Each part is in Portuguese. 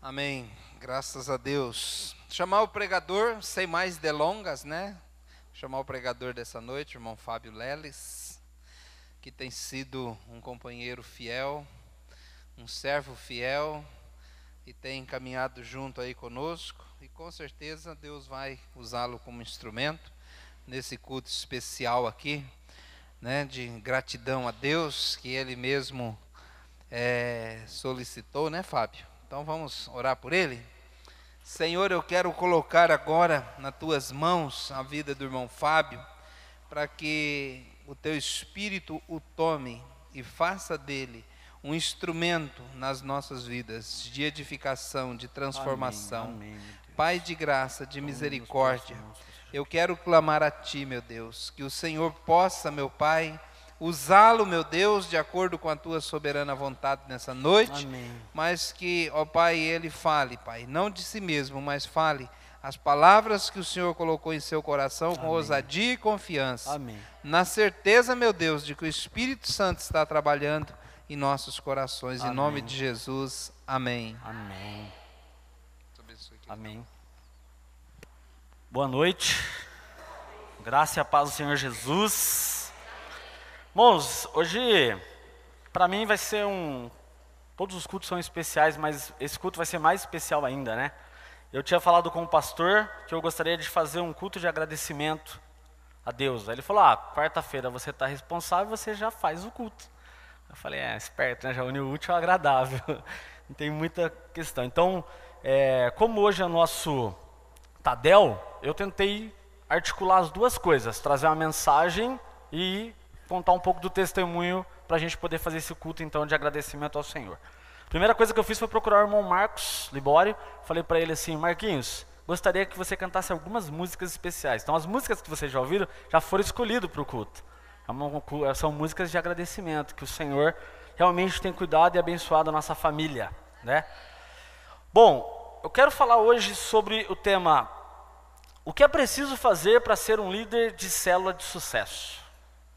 Amém. Graças a Deus. Chamar o pregador, sem mais delongas, né? Chamar o pregador dessa noite, irmão Fábio Leles, que tem sido um companheiro fiel, um servo fiel, e tem caminhado junto aí conosco. E com certeza Deus vai usá-lo como instrumento nesse culto especial aqui, né? De gratidão a Deus, que Ele mesmo solicitou, né, Fábio? Então vamos orar por ele? Senhor, eu quero colocar agora nas tuas mãos a vida do irmão Fábio, para que o teu Espírito o tome e faça dele um instrumento nas nossas vidas, de edificação, de transformação. Amém, Pai de graça, de misericórdia, eu quero clamar a Ti, meu Deus, que o Senhor possa, meu Pai, usá-lo, meu Deus, de acordo com a Tua soberana vontade nessa noite. Amém. Mas que, ó Pai, ele fale, Pai, não de si mesmo, mas fale as palavras que o Senhor colocou em seu coração com ousadia e confiança. Amém. Na certeza, meu Deus, de que o Espírito Santo está trabalhando em nossos corações. Em nome de Jesus, amém. Amém. Amém. Boa noite. Graça e a paz do Senhor Jesus. Irmãos, hoje, para mim vai ser todos os cultos são especiais, mas esse culto vai ser mais especial ainda, né? Eu tinha falado com o pastor que eu gostaria de fazer um culto de agradecimento a Deus. Aí ele falou, quarta-feira você está responsável, você já faz o culto. Eu falei, esperto, né? Já une o útil ao agradável. Não tem muita questão. Então, como hoje é o nosso Tadel, eu tentei articular as duas coisas, trazer uma mensagem e contar um pouco do testemunho para a gente poder fazer esse culto, então, de agradecimento ao Senhor. A primeira coisa que eu fiz foi procurar o irmão Marcos Libório. Falei para ele assim, Marquinhos, gostaria que você cantasse algumas músicas especiais. Então, as músicas que vocês já ouviram já foram escolhidas para o culto. São músicas de agradecimento, que o Senhor realmente tem cuidado e abençoado a nossa família, né? Bom, eu quero falar hoje sobre o tema, o que é preciso fazer para ser um líder de célula de sucesso?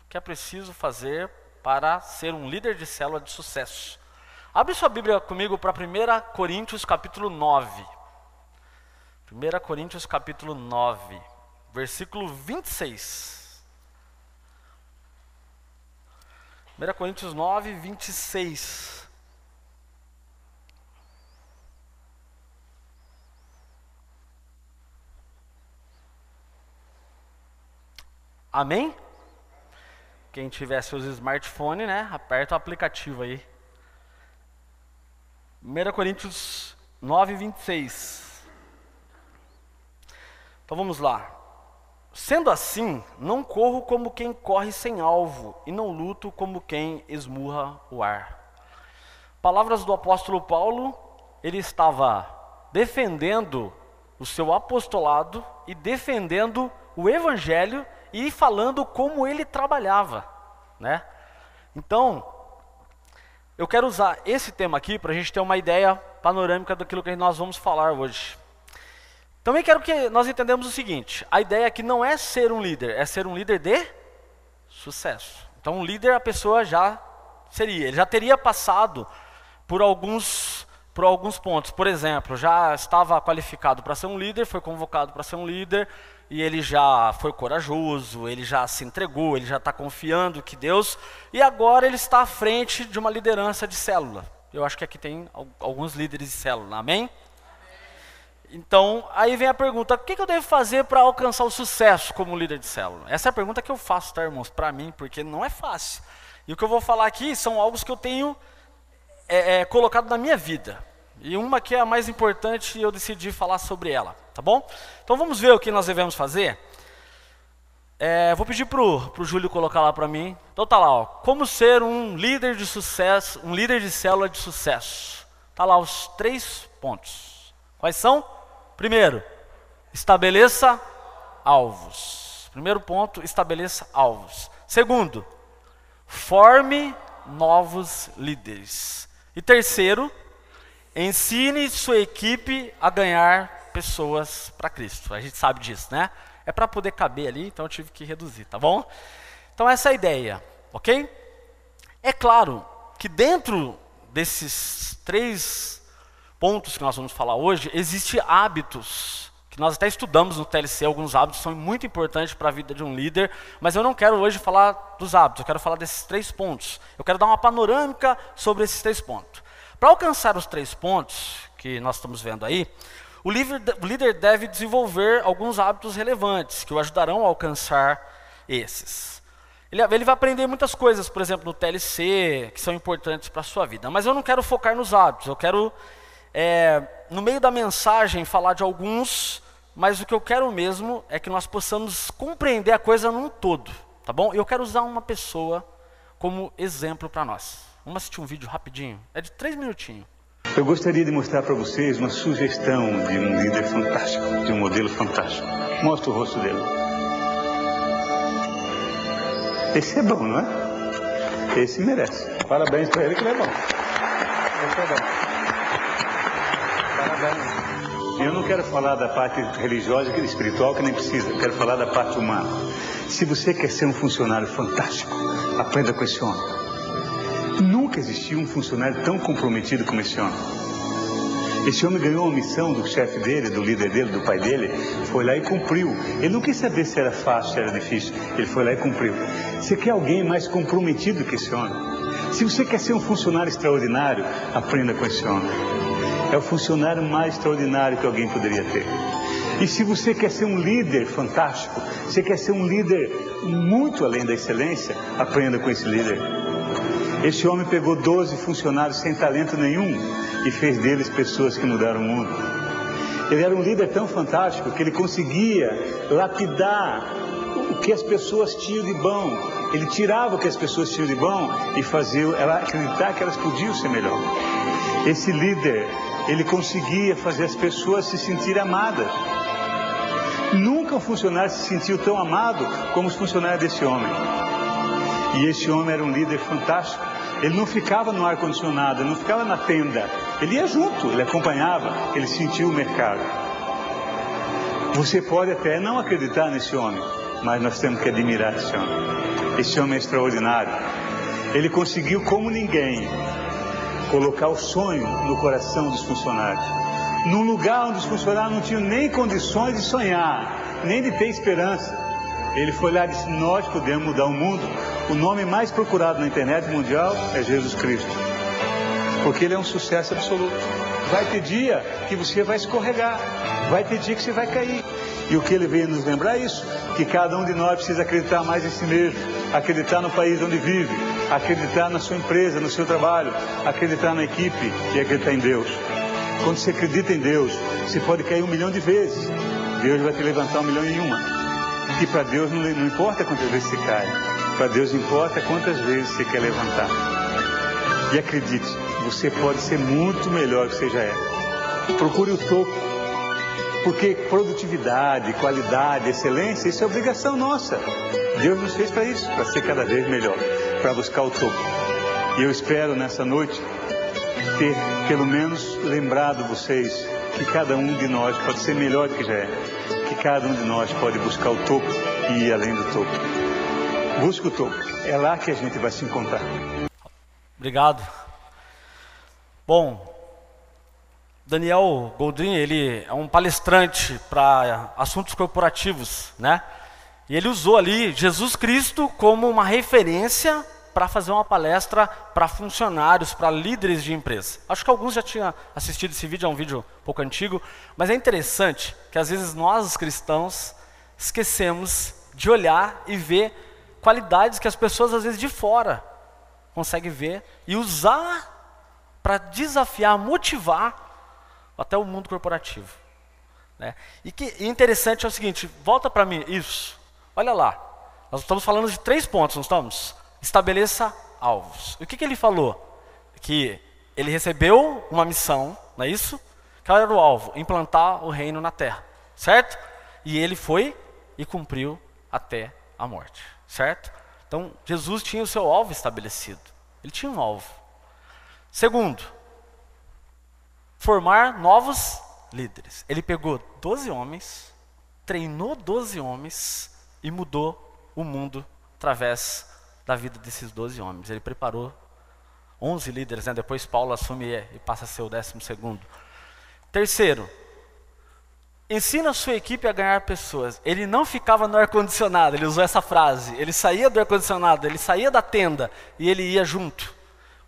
O que é preciso fazer para ser um líder de célula de sucesso? Abre sua Bíblia comigo para 1 Coríntios capítulo 9. 1 Coríntios capítulo 9, versículo 26. 1 Coríntios 9, 26. Amém? Quem tiver seus smartphones, né, aperta o aplicativo aí. 1 Coríntios 9, 26. Então vamos lá. Sendo assim, não corro como quem corre sem alvo, e não luto como quem esmurra o ar. Palavras do apóstolo Paulo, ele estava defendendo o seu apostolado e defendendo o evangelho e falando como ele trabalhava, né? Então, eu quero usar esse tema aqui para a gente ter uma ideia panorâmica daquilo que nós vamos falar hoje. Também quero que nós entendamos o seguinte, a ideia aqui não é ser um líder, é ser um líder de sucesso. Então, um líder, a pessoa ele já teria passado por alguns pontos. Por exemplo, já estava qualificado para ser um líder, foi convocado para ser um líder, e ele já foi corajoso, ele já se entregou, ele já está confiando que Deus, e agora ele está à frente de uma liderança de célula. Eu acho que aqui tem alguns líderes de célula, amém? Então, aí vem a pergunta, o que eu devo fazer para alcançar o sucesso como líder de célula? Essa é a pergunta que eu faço, tá, irmãos, para mim, porque não é fácil. E o que eu vou falar aqui são algo que eu tenho colocado na minha vida. E uma que é a mais importante e eu decidi falar sobre ela, tá bom? Então vamos ver o que nós devemos fazer. Vou pedir pro Júlio colocar lá para mim. Então tá lá, como ser um líder de sucesso, um líder de célula de sucesso. Tá lá os 3 pontos. Quais são? Primeiro, estabeleça alvos. Primeiro ponto, estabeleça alvos. Segundo, forme novos líderes. E terceiro, ensine sua equipe a ganhar pessoas para Cristo. A gente sabe disso, né? É para poder caber ali, então eu tive que reduzir, tá bom? Então essa é a ideia, ok? É claro que dentro desses 3 pontos que nós vamos falar hoje, existem hábitos, que nós até estudamos no TLC, alguns hábitos são muito importantes para a vida de um líder, mas eu não quero hoje falar dos hábitos, eu quero falar desses 3 pontos. Eu quero dar uma panorâmica sobre esses 3 pontos. Para alcançar os 3 pontos que nós estamos vendo aí, o líder deve desenvolver alguns hábitos relevantes, que o ajudarão a alcançar esses. Ele vai aprender muitas coisas, por exemplo, no TLC, que são importantes para a sua vida. Mas eu não quero focar nos hábitos, eu quero, no meio da mensagem, falar de alguns, mas o que eu quero mesmo é que nós possamos compreender a coisa num todo, tá bom? Eu quero usar uma pessoa como exemplo para nós. Vamos assistir um vídeo rapidinho, é de 3 minutinhos. Eu gostaria de mostrar para vocês uma sugestão de um líder fantástico, de um modelo fantástico. Mostra o rosto dele. Esse é bom, não é? Esse merece. Parabéns para ele que ele é bom. Esse é bom. Parabéns. Eu não quero falar da parte religiosa e espiritual, que nem precisa. Eu quero falar da parte humana. Se você quer ser um funcionário fantástico, aprenda com esse homem. Nunca existiu um funcionário tão comprometido como esse homem. Esse homem ganhou uma missão do chefe dele, do líder dele, do pai dele, foi lá e cumpriu. Ele não quis saber se era fácil, se era difícil. Ele foi lá e cumpriu. Você quer alguém mais comprometido que esse homem? Se você quer ser um funcionário extraordinário, aprenda com esse homem. É o funcionário mais extraordinário que alguém poderia ter. E se você quer ser um líder fantástico, você quer ser um líder muito além da excelência, aprenda com esse líder. Esse homem pegou 12 funcionários sem talento nenhum e fez deles pessoas que mudaram o mundo. Ele era um líder tão fantástico que ele conseguia lapidar o que as pessoas tinham de bom. Ele tirava o que as pessoas tinham de bom e fazia ela acreditar que elas podiam ser melhor. Esse líder, ele conseguia fazer as pessoas se sentirem amadas. Nunca um funcionário se sentiu tão amado como os funcionários desse homem. E esse homem era um líder fantástico. Ele não ficava no ar-condicionado, ele não ficava na tenda. Ele ia junto, ele acompanhava, ele sentia o mercado. Você pode até não acreditar nesse homem, mas nós temos que admirar esse homem. Esse homem é extraordinário. Ele conseguiu, como ninguém, colocar o sonho no coração dos funcionários. Num lugar onde os funcionários não tinham nem condições de sonhar, nem de ter esperança. Ele foi lá e disse, nós podemos mudar o mundo. O nome mais procurado na internet mundial é Jesus Cristo. Porque ele é um sucesso absoluto. Vai ter dia que você vai escorregar. Vai ter dia que você vai cair. E o que ele veio nos lembrar é isso. Que cada um de nós precisa acreditar mais em si mesmo. Acreditar no país onde vive. Acreditar na sua empresa, no seu trabalho. Acreditar na equipe e acreditar em Deus. Quando você acredita em Deus, você pode cair 1 milhão de vezes. Deus vai te levantar 1 milhão e uma. E para Deus não importa quantas vezes você cai. Para Deus importa quantas vezes você quer levantar. E acredite, você pode ser muito melhor do que você já é. Procure o topo. Porque produtividade, qualidade, excelência, isso é obrigação nossa. Deus nos fez para isso, para ser cada vez melhor, para buscar o topo. E eu espero nessa noite ter pelo menos lembrado vocês que cada um de nós pode ser melhor do que já é. Que cada um de nós pode buscar o topo e ir além do topo. Busca o topo. É lá que a gente vai se encontrar. Obrigado. Bom, Daniel Goldrin, ele é um palestrante para assuntos corporativos, né? E ele usou ali Jesus Cristo como uma referência para fazer uma palestra para funcionários, para líderes de empresa. Acho que alguns já tinham assistido esse vídeo, é um vídeo um pouco antigo, mas é interessante que às vezes nós, cristãos, esquecemos de olhar e ver qualidades que as pessoas às vezes de fora conseguem ver e usar para desafiar, motivar até o mundo corporativo, né? E interessante é o seguinte, volta para mim, isso, olha lá, nós estamos falando de 3 pontos, não estamos? Estabeleça alvos. E o que ele falou? Que ele recebeu uma missão, não é isso? Qual era o alvo? Implantar o reino na terra, certo? E ele foi e cumpriu até a morte, certo? Então, Jesus tinha o seu alvo estabelecido. Ele tinha um alvo. Segundo, formar novos líderes. Ele pegou 12 homens, treinou 12 homens e mudou o mundo através da vida desses 12 homens. Ele preparou 11 líderes, né? Depois Paulo assume e passa a ser o 12º. Terceiro, ensina a sua equipe a ganhar pessoas. Ele não ficava no ar-condicionado, ele usou essa frase. Ele saía do ar-condicionado, ele saía da tenda e ele ia junto.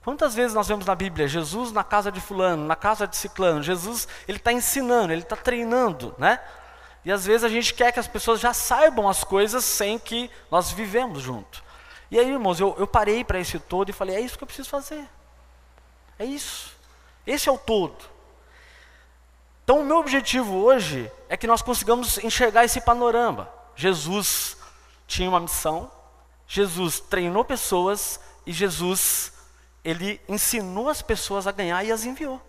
Quantas vezes nós vemos na Bíblia, Jesus na casa de fulano, na casa de ciclano, Jesus, ele está ensinando, ele está treinando, né? E às vezes a gente quer que as pessoas já saibam as coisas sem que nós vivemos junto. E aí, irmãos, eu parei para esse todo e falei, é isso que eu preciso fazer. É isso. Esse é o todo. Então o meu objetivo hoje é que nós consigamos enxergar esse panorama. Jesus tinha uma missão, Jesus treinou pessoas e Jesus, ele ensinou as pessoas a ganhar e as enviou.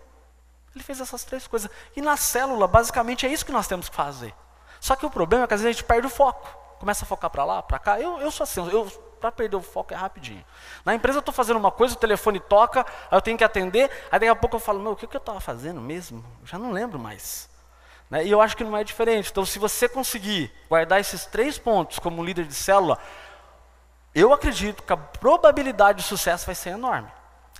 Ele fez essas três coisas. E na célula, basicamente, é isso que nós temos que fazer. Só que o problema é que às vezes a gente perde o foco. Começa a focar para lá, para cá. Eu sou assim, para perder o foco é rapidinho. Na empresa eu estou fazendo uma coisa, o telefone toca, aí eu tenho que atender, aí daqui a pouco eu falo, meu, o que eu estava fazendo mesmo? Eu já não lembro mais. Né? E eu acho que não é diferente. Então se você conseguir guardar esses 3 pontos como líder de célula, eu acredito que a probabilidade de sucesso vai ser enorme.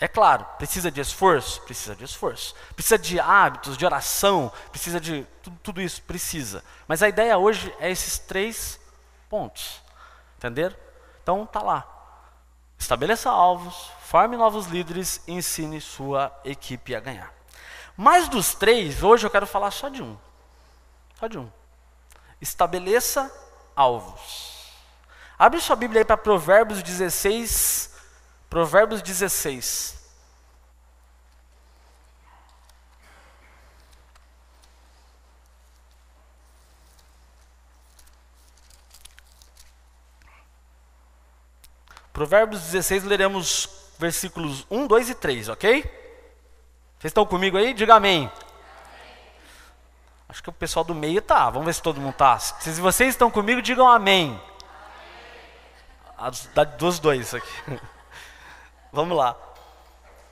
É claro, precisa de esforço? Precisa de esforço. Precisa de hábitos, de oração, precisa de tudo isso, precisa. Mas a ideia hoje é esses 3 pontos. Entenderam? Então tá lá. Estabeleça alvos, forme novos líderes e ensine sua equipe a ganhar. Mas dos 3, hoje eu quero falar só de um. Só de um. Estabeleça alvos. Abre sua Bíblia aí para Provérbios 16. Provérbios 16. Provérbios 16, leremos versículos 1, 2 e 3, ok? Vocês estão comigo aí? Diga amém. Acho que o pessoal do meio tá. Vamos ver se todo mundo tá. Se vocês estão comigo, digam amém. Dos dois aqui. Vamos lá.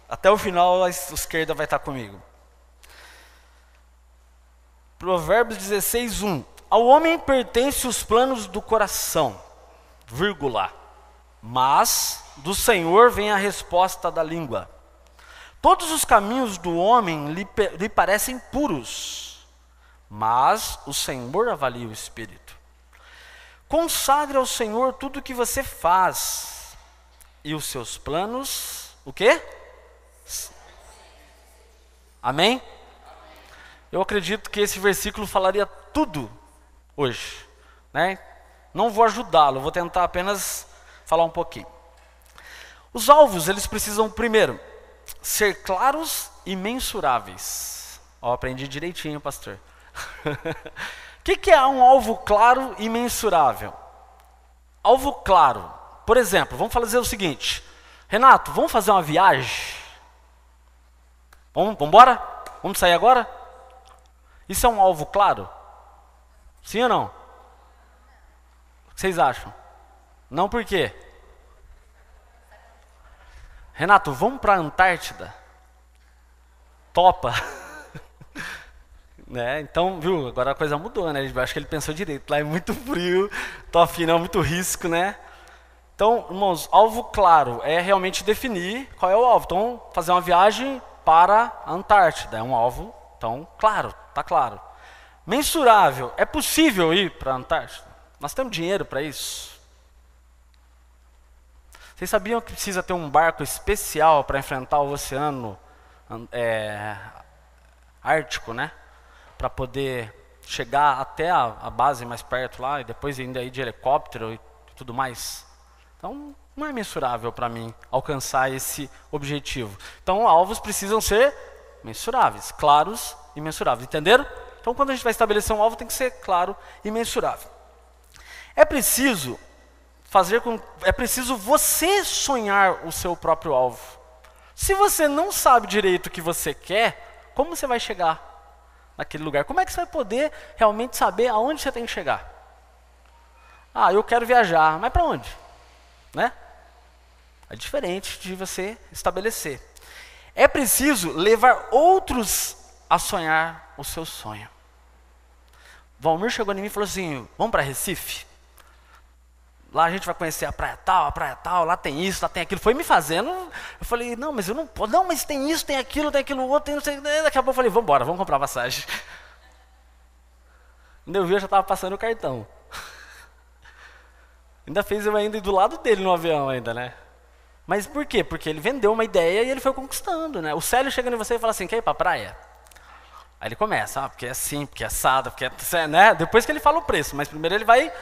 Até o final a esquerda vai estar comigo. Provérbios 16, 1. Ao homem pertence os planos do coração, vírgula. Mas do Senhor vem a resposta da língua. Todos os caminhos do homem lhe parecem puros, mas o Senhor avalia o espírito. Consagre ao Senhor tudo o que você faz, e os seus planos, o quê? Amém? Eu acredito que esse versículo falaria tudo hoje, né? Não vou ajudá-lo, vou tentar apenas falar um pouquinho. Os alvos, eles precisam primeiro ser claros e mensuráveis. Ó, aprendi direitinho, pastor. O que é um alvo claro e mensurável? Alvo claro. Por exemplo, vamos fazer o seguinte. Renato, vamos fazer uma viagem? Vamos embora? Vamos sair agora? Isso é um alvo claro? Sim ou não? O que vocês acham? Não, por quê? Renato, vamos para a Antártida? Topa? Né? Então, viu, agora a coisa mudou, né? Acho que ele pensou direito. Lá é muito frio, top não, muito risco, né? Então, irmãos, alvo claro é realmente definir qual é o alvo. Então, fazer uma viagem para a Antártida é um alvo, então, claro, tá claro. Mensurável, é possível ir para a Antártida? Nós temos dinheiro para isso? Vocês sabiam que precisa ter um barco especial para enfrentar o oceano ártico, né? Para poder chegar até a base mais perto lá e depois ainda ir de helicóptero e tudo mais. Então, não é mensurável para mim alcançar esse objetivo. Então, alvos precisam ser mensuráveis, claros e mensuráveis. Entenderam? Então, quando a gente vai estabelecer um alvo, tem que ser claro e mensurável. É preciso você sonhar o seu próprio alvo. Se você não sabe direito o que você quer, como você vai chegar naquele lugar? Como é que você vai poder realmente saber aonde você tem que chegar? Ah, eu quero viajar, mas para onde? Né? É diferente de você estabelecer. É preciso levar outros a sonhar o seu sonho. Valmir chegou em mim e falou assim, vamos para Recife? lá a gente vai conhecer a praia tal, lá tem isso, lá tem aquilo. Foi me fazendo, eu falei, não, mas eu não posso, não, mas tem isso, tem aquilo outro, tem não sei. Daqui a pouco eu falei, vamos embora, vamos comprar passagem. Quando eu vi, eu já estava passando o cartão. Ainda fez eu ainda ir do lado dele no avião ainda, né? Mas por quê? Porque ele vendeu uma ideia e ele foi conquistando, né? O Célio chega em você e fala assim, quer ir pra praia? Aí ele começa, porque é assim, porque é assado, porque é, né? Depois que ele fala o preço, mas primeiro ele vai...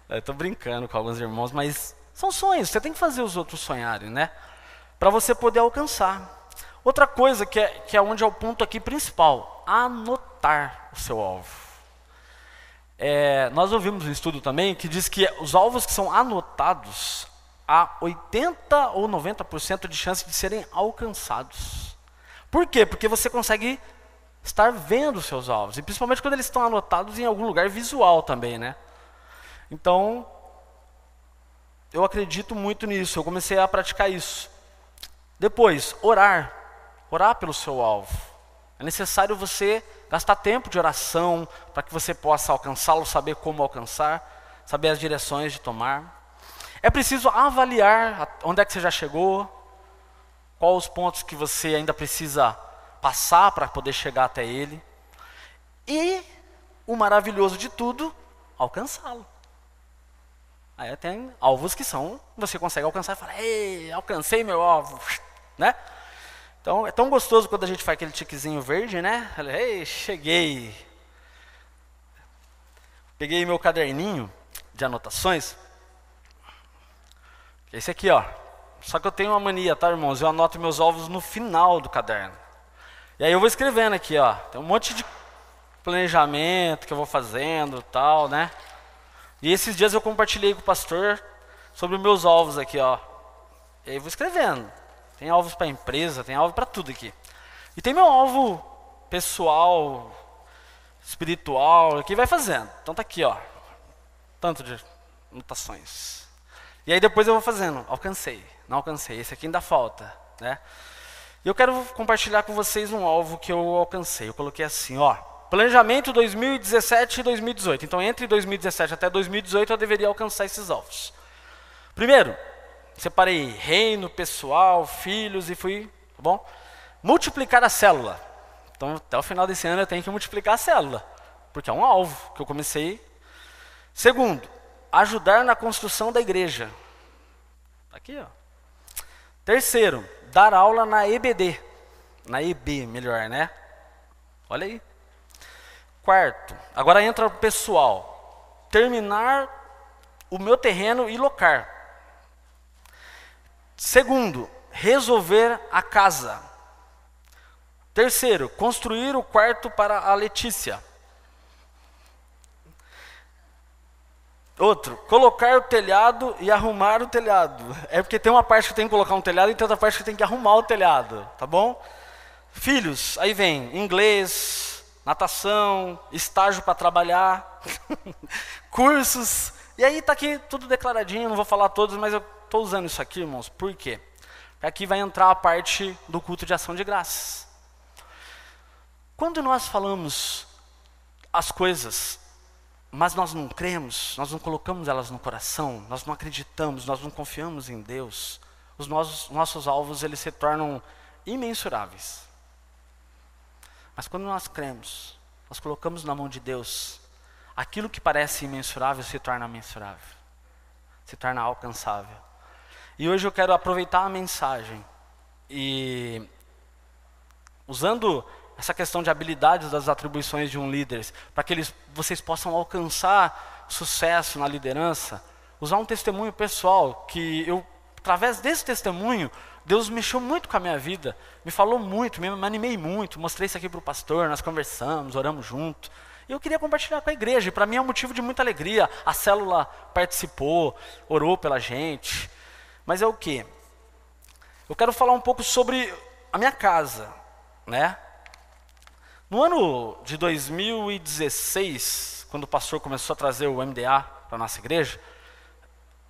Eu tô brincando com alguns irmãos, mas são sonhos, você tem que fazer os outros sonharem, né? Para você poder alcançar. Outra coisa que é onde é o ponto aqui principal, anotar o seu alvo. Nós ouvimos um estudo também que diz que os alvos que são anotados, há 80 ou 90% de chance de serem alcançados. Por quê? Porque você consegue estar vendo os seus alvos, e principalmente quando eles estão anotados em algum lugar visual também, né? Então, eu acredito muito nisso, eu comecei a praticar isso. Depois, orar pelo seu alvo. É necessário você gastar tempo de oração para que você possa alcançá-lo, saber como alcançar, saber as direções de tomar. É preciso avaliar onde é que você já chegou, quais os pontos que você ainda precisa passar para poder chegar até ele. E o maravilhoso de tudo, alcançá-lo. Aí tem alvos que você consegue alcançar e fala, ei, alcancei meu alvo, né? Então é tão gostoso quando a gente faz aquele tiquezinho verde, né? Ei, cheguei. Peguei meu caderninho de anotações. Esse aqui, ó. Só que eu tenho uma mania, tá, irmãos? Eu anoto meus alvos no final do caderno. E aí eu vou escrevendo aqui, ó. Tem um monte de planejamento que eu vou fazendo, tal, né? E esses dias eu compartilhei com o pastor sobre os meus alvos aqui, ó. E aí eu vou escrevendo. Tem alvos para empresa, tem alvo para tudo aqui. E tem meu alvo pessoal, espiritual, que vai fazendo. Então tá aqui, ó. Tanto de anotações. E aí depois eu vou fazendo. Alcancei, não alcancei. Esse aqui ainda falta, né? E eu quero compartilhar com vocês um alvo que eu alcancei. Eu coloquei assim, ó. Planejamento 2017 e 2018. Então entre 2017 até 2018 eu deveria alcançar esses alvos. Primeiro, separei reino, pessoal, filhos e fui, tá bom? Multiplicar a célula. Então até o final desse ano eu tenho que multiplicar a célula, porque é um alvo que eu comecei. Segundo, ajudar na construção da igreja. Aqui, ó. Terceiro, dar aula na EBD. Na EB, melhor, né? Olha aí. Quarto, agora entra o pessoal. Terminar o meu terreno e locar. Segundo, resolver a casa. Terceiro, construir o quarto para a Letícia. Outro, colocar o telhado e arrumar o telhado. É porque tem uma parte que tem que colocar um telhado e tem outra parte que tem que arrumar o telhado, tá bom? Filhos, aí vem inglês, natação, estágio para trabalhar, cursos. E aí está aqui tudo declaradinho, não vou falar todos, mas eu estou usando isso aqui, irmãos. Por quê? Porque aqui vai entrar a parte do culto de ação de graças. Quando nós falamos as coisas, mas nós não cremos, nós não colocamos elas no coração, nós não acreditamos, nós não confiamos em Deus, os nossos alvos eles se tornam imensuráveis. Mas quando nós cremos, nós colocamos na mão de Deus, aquilo que parece imensurável se torna mensurável, se torna alcançável. E hoje eu quero aproveitar a mensagem e, usando essa questão de habilidades das atribuições de um líder, para que vocês possam alcançar sucesso na liderança, usar um testemunho pessoal, que eu, através desse testemunho, Deus mexeu muito com a minha vida, me falou muito, me animei muito, mostrei isso aqui para o pastor, nós conversamos, oramos junto. E eu queria compartilhar com a igreja, e para mim é um motivo de muita alegria. A célula participou, orou pela gente. Mas é o quê? Eu quero falar um pouco sobre a minha casa, né? No ano de 2016, quando o pastor começou a trazer o MDA para a nossa igreja,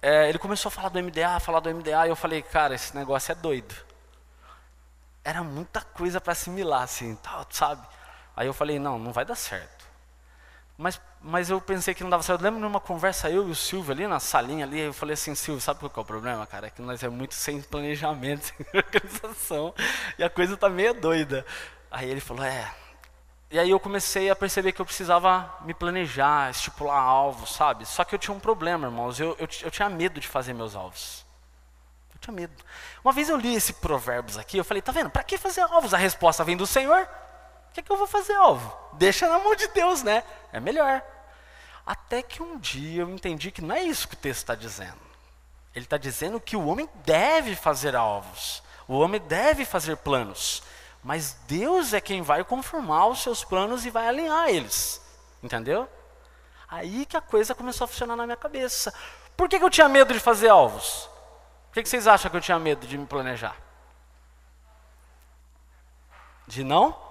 ele começou a falar do MDA, e eu falei, cara, esse negócio é doido. Era muita coisa para assimilar, assim, tal, sabe? Aí eu falei, não vai dar certo. Mas mas eu pensei que não dava certo. Eu lembro numa conversa, eu e o Silvio ali na salinha ali, eu falei assim, Silvio, sabe qual que é o problema, cara? É que nós é muito sem planejamento, sem organização, e a coisa tá meio doida. Aí ele falou, E aí eu comecei a perceber que eu precisava me planejar, estipular alvos, sabe? Só que eu tinha um problema, irmãos, eu tinha medo de fazer meus alvos. Eu tinha medo. Uma vez eu li esse Provérbios aqui, eu falei, tá vendo, pra que fazer alvos? A resposta vem do Senhor. O que eu vou fazer alvo? Deixa na mão de Deus, né? É melhor. Até que um dia eu entendi que não é isso que o texto está dizendo. Ele está dizendo que o homem deve fazer alvos. O homem deve fazer planos. Mas Deus é quem vai conformar os seus planos e vai alinhar eles. Entendeu? Aí que a coisa começou a funcionar na minha cabeça. Por que eu tinha medo de fazer alvos? Por que vocês acham que eu tinha medo de me planejar? De não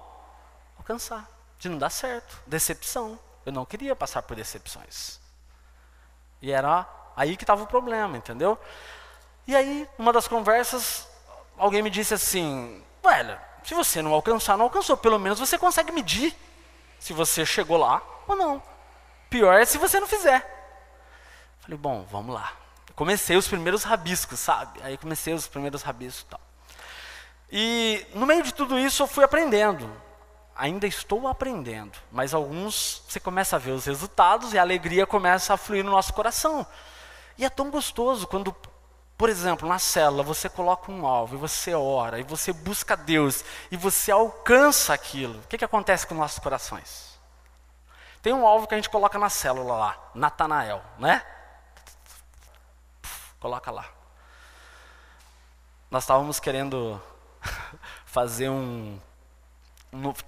alcançar, de não dar certo, decepção. Eu não queria passar por decepções. E era aí que estava o problema, entendeu? E aí, numa das conversas, alguém me disse assim, velho, se você não alcançar, não alcançou, pelo menos você consegue medir se você chegou lá ou não. Pior é se você não fizer. Falei, bom, vamos lá. Comecei os primeiros rabiscos, sabe? Aí comecei os primeiros rabiscos e tal. E no meio de tudo isso eu fui aprendendo. Ainda estou aprendendo, mas alguns você começa a ver os resultados e a alegria começa a fluir no nosso coração. E é tão gostoso quando, por exemplo, na célula você coloca um alvo e você ora, e você busca Deus, e você alcança aquilo. O que acontece com nossos corações? Tem um alvo que a gente coloca na célula lá, Natanael, né? Coloca lá. Nós estávamos querendo fazer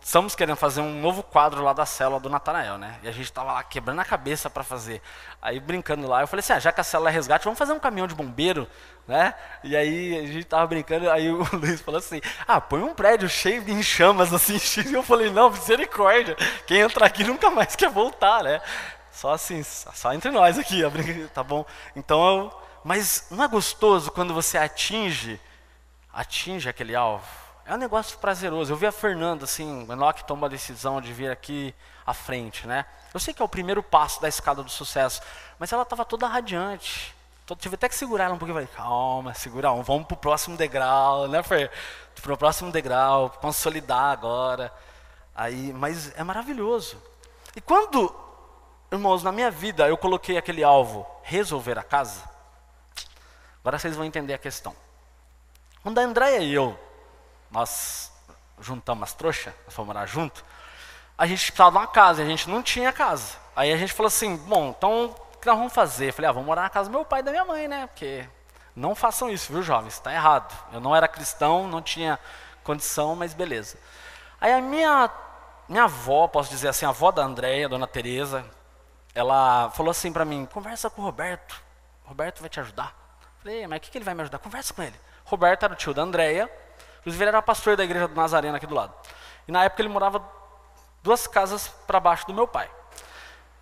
estamos querendo fazer um novo quadro lá da célula do Natanael, né? E a gente estava lá quebrando a cabeça para fazer. Aí brincando lá, eu falei assim, já que a célula é resgate, vamos fazer um caminhão de bombeiro, né? E aí a gente estava brincando, aí o Luiz falou assim, põe um prédio cheio de chamas assim, e eu falei, não, misericórdia, quem entrar aqui nunca mais quer voltar, né? Só assim, só entre nós aqui, tá bom? Então, mas não é gostoso quando você atinge aquele alvo? É um negócio prazeroso. Eu vi a Fernanda, assim, o Enoque toma a decisão de vir aqui à frente, né? Eu sei que é o primeiro passo da escada do sucesso, mas ela estava toda radiante. Tive até que segurar ela um pouquinho. Falei, calma, segura vamos para o próximo degrau, né, Fer? Para o próximo degrau, consolidar agora. Mas é maravilhoso. E quando, irmãos, na minha vida eu coloquei aquele alvo, resolver a casa, agora vocês vão entender a questão. Quando a Andréia e eu, nós juntamos as trouxas, nós fomos morar junto, a gente precisava de uma casa, e a gente não tinha casa. Aí a gente falou assim, bom, então o que nós vamos fazer? Eu falei, vamos morar na casa do meu pai e da minha mãe, né? Porque não façam isso, viu, jovens? Está errado. Eu não era cristão, não tinha condição, mas beleza. Aí a minha avó, posso dizer assim, a avó da Andréia, a dona Tereza, ela falou assim para mim, conversa com o Roberto vai te ajudar. Eu falei, mas o que ele vai me ajudar? Conversa com ele. Roberto era o tio da Andréia, inclusive ele era pastor da igreja do Nazareno aqui do lado. E na época ele morava 2 casas para baixo do meu pai.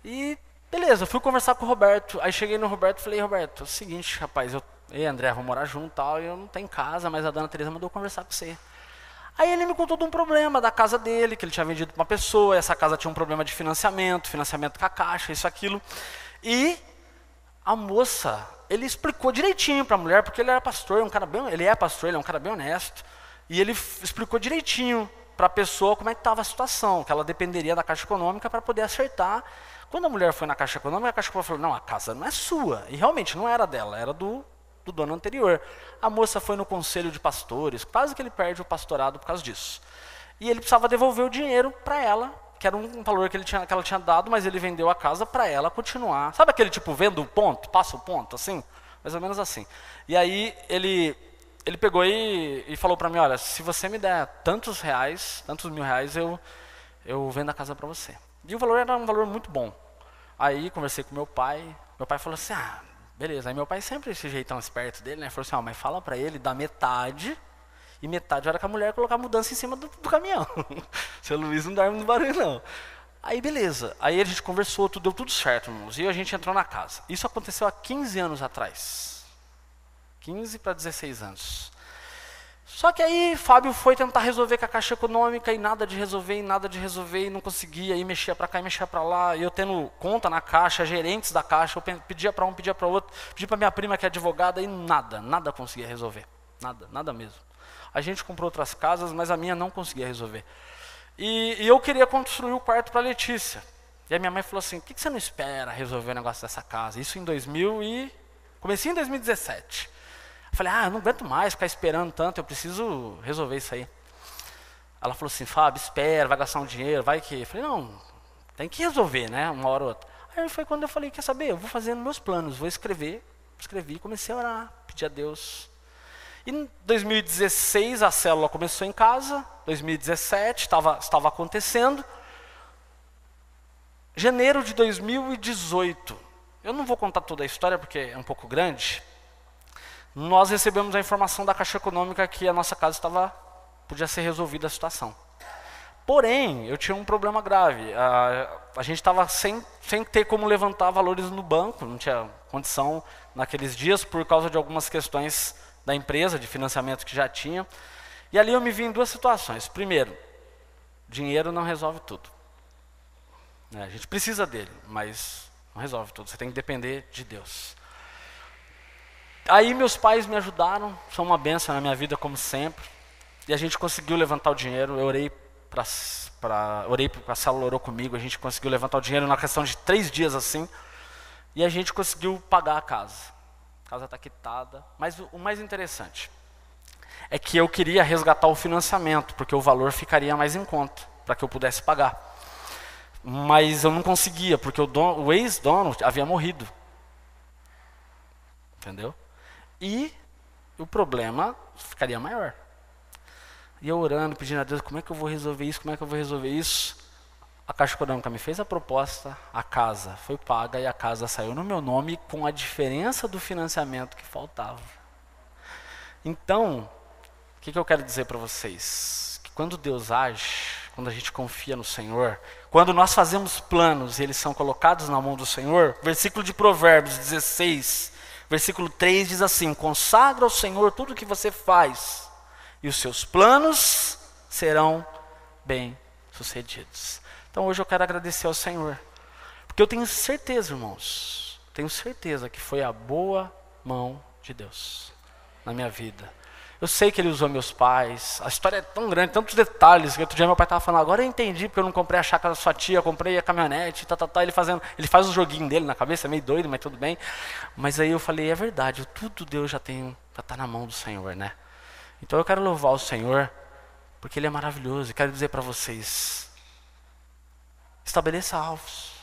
E beleza, fui conversar com o Roberto. Aí cheguei no Roberto e falei, Roberto, é o seguinte, rapaz, eu e André vamos morar junto e tal, e eu não tenho casa, mas a dona Teresa mandou conversar com você. Aí ele me contou de um problema da casa dele, que ele tinha vendido para uma pessoa, essa casa tinha um problema de financiamento com a caixa, isso, aquilo. E a moça, ele explicou direitinho para a mulher, porque ele era pastor, ele é pastor, ele é um cara bem honesto, e ele explicou direitinho para a pessoa como é que estava a situação, que ela dependeria da Caixa Econômica para poder acertar. Quando a mulher foi na Caixa Econômica, a Caixa Econômica falou, não, a casa não é sua, e realmente não era dela, era do dono anterior. A moça foi no conselho de pastores, quase que ele perde o pastorado por causa disso. E ele precisava devolver o dinheiro para ela, que era um valor que ela tinha dado, mas ele vendeu a casa para ela continuar. Sabe aquele tipo, vendo o ponto, passa o ponto, assim? Mais ou menos assim. E aí ele pegou e falou para mim, olha, se você me der tantos mil reais, eu vendo a casa para você. E o valor era um valor muito bom. Aí conversei com meu pai falou assim, beleza. Aí meu pai sempre esse jeitão esperto dele, né? Falou assim, mas fala para ele dar metade, e metade era que a mulher colocar a mudança em cima do caminhão. Seu Luiz não dorme no barulho, não. Aí beleza, aí a gente conversou, deu tudo certo, irmãos, e a gente entrou na casa. Isso aconteceu há 15 anos atrás. 15 para 16 anos. Só que aí Fábio foi tentar resolver com a Caixa Econômica e nada de resolver, e não conseguia, e mexia para cá e mexia para lá, e eu tendo conta na Caixa, gerentes da Caixa, eu pedia para um, pedia para outro, pedia para minha prima que é advogada, e nada conseguia resolver, nada mesmo. A gente comprou outras casas, mas a minha não conseguia resolver. E eu queria construir o quarto para a Letícia. E a minha mãe falou assim, por que você não espera resolver o negócio dessa casa? Isso em comecei em 2017. Eu falei, eu não aguento mais ficar esperando tanto, eu preciso resolver isso aí. Ela falou assim, Fábio, espera, vai gastar um dinheiro, vai que... Eu falei, não, tem que resolver, né, uma hora ou outra. Aí foi quando eu falei, quer saber, eu vou fazendo meus planos, vou escrevi, comecei a orar, pedir a Deus. E em 2016 a célula começou em casa, 2017 estava acontecendo. Janeiro de 2018, eu não vou contar toda a história porque é um pouco grande, nós recebemos a informação da Caixa Econômica que a nossa casa podia ser resolvida a situação. Porém, eu tinha um problema grave, a gente estava sem ter como levantar valores no banco, não tinha condição naqueles dias por causa de algumas questões da empresa, de financiamento que já tinha. E ali eu me vi em duas situações. Primeiro, dinheiro não resolve tudo. A gente precisa dele, mas não resolve tudo, você tem que depender de Deus. Aí meus pais me ajudaram, são uma bênção na minha vida como sempre, e a gente conseguiu levantar o dinheiro, eu orei a célula orou comigo, a gente conseguiu levantar o dinheiro na questão de 3 dias assim, e a gente conseguiu pagar a casa. A casa está quitada, mas o mais interessante é que eu queria resgatar o financiamento, porque o valor ficaria mais em conta, para que eu pudesse pagar. Mas eu não conseguia, porque o ex-dono havia morrido. Entendeu? E o problema ficaria maior. E eu orando, pedindo a Deus, como é que eu vou resolver isso, A Caixa Econômica me fez a proposta, a casa foi paga e a casa saiu no meu nome com a diferença do financiamento que faltava. Então, o que eu quero dizer para vocês? Que quando Deus age, quando a gente confia no Senhor, quando nós fazemos planos e eles são colocados na mão do Senhor, versículo de Provérbios 16, versículo 3 diz assim, consagra ao Senhor tudo o que você faz, e os seus planos serão bem-sucedidos. Então hoje eu quero agradecer ao Senhor, porque eu tenho certeza, irmãos, tenho certeza que foi a boa mão de Deus na minha vida. Eu sei que Ele usou meus pais, a história é tão grande, tantos detalhes, que outro dia meu pai estava falando, agora eu entendi porque eu não comprei a chácara da sua tia, eu comprei a caminhonete, ele faz o joguinho dele na cabeça, é meio doido, mas tudo bem. Mas aí eu falei, é verdade, tudo Deus já está na mão do Senhor, né? Então eu quero louvar o Senhor, porque Ele é maravilhoso, e quero dizer para vocês, estabeleça alvos,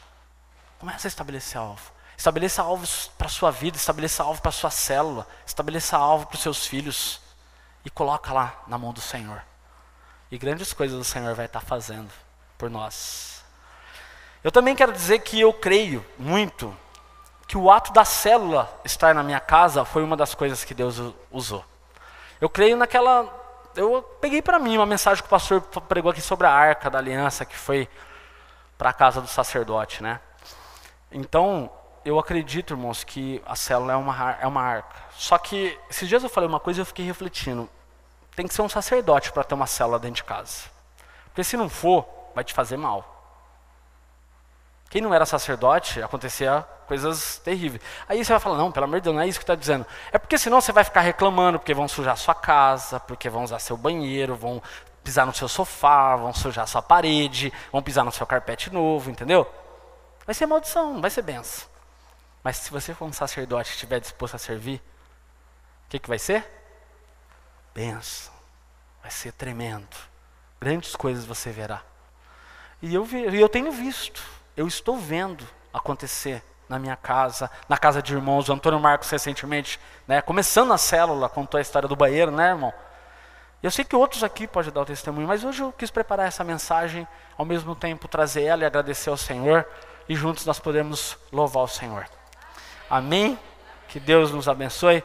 comece a estabelecer alvos. Estabeleça alvos para a sua vida, estabeleça alvo para a sua célula, estabeleça alvo para os seus filhos. E coloca lá na mão do Senhor. E grandes coisas o Senhor vai estar fazendo por nós. Eu também quero dizer que eu creio muito que o ato da célula estar na minha casa foi uma das coisas que Deus usou. Eu creio eu peguei para mim uma mensagem que o pastor pregou aqui sobre a Arca da Aliança, que foi para a casa do sacerdote, né? Então, eu acredito, irmãos, que a célula é uma arca. Só que, esses dias eu falei uma coisa e eu fiquei refletindo. Tem que ser um sacerdote para ter uma célula dentro de casa. Porque se não for, vai te fazer mal. Quem não era sacerdote, acontecia coisas terríveis. Aí você vai falar, não, pelo amor de Deus, não é isso que está dizendo. É porque senão você vai ficar reclamando, porque vão sujar sua casa, porque vão usar seu banheiro, vão pisar no seu sofá, vão sujar sua parede, vão pisar no seu carpete novo, entendeu? Vai ser maldição, não vai ser benção. Mas se você for um sacerdote e estiver disposto a servir, o que vai ser? Bênção. Vai ser tremendo. Grandes coisas você verá. E eu tenho visto, eu estou vendo acontecer na minha casa, na casa de irmãos. O Antônio Marcos recentemente, né, começando a célula, contou a história do banheiro, né, irmão? Eu sei que outros aqui podem dar o testemunho, mas hoje eu quis preparar essa mensagem, ao mesmo tempo trazer ela e agradecer ao Senhor, e juntos nós podemos louvar o Senhor. Amém? Que Deus nos abençoe.